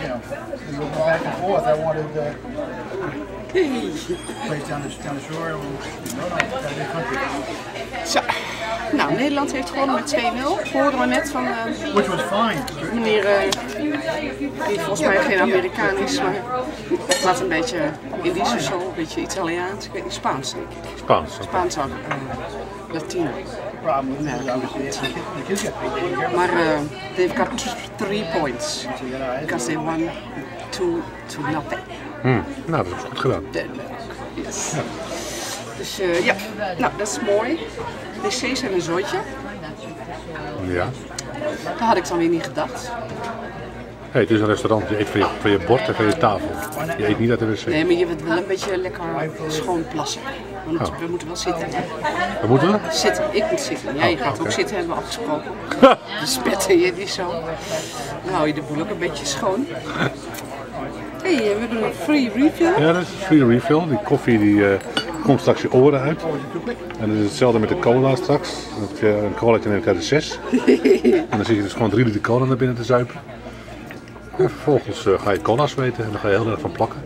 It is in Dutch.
you know, we went back and forth. I wanted place down the shore. No, gotta be country. Zo. Nou, Nederland heeft gewonnen met 2-0. Hoorden we net van Which was fine. meneer, die volgens mij geen Amerikaan is, maar het laat een beetje Indisch of zo, een beetje Italiaans, ik weet niet, Spaans denk ik. Spaans. Spaans ook, Latino. Problem is obviously the kids got paid. Maar they've got 3 points, because they won 2-0. Nou, dat is goed gedaan. Yes. Ja. Dus ja, nou dat is mooi. De wc's zijn een zooitje. Ja. Dat had ik dan weer niet gedacht. Hey, het is een restaurant, je eet van je bord en van je tafel. Je eet niet uit de wc. Nee, maar je wilt wel een beetje lekker schoon plassen. Want we moeten wel zitten. We moeten we? Zitten, ik moet zitten. Jij gaat ook zitten, hebben we afgesproken. De spetten je niet zo. Dan hou je de boel ook een beetje schoon. Hey, we hebben een free refill. Ja, dat is een free refill. Die koffie die komt straks je oren uit. En dat is hetzelfde met de cola straks. Een colaatje neem ik uit de 6. En dan zit je dus gewoon 3 liter cola naar binnen te zuipen. En vervolgens ga je cola zweten en dan ga je heel erg van plakken.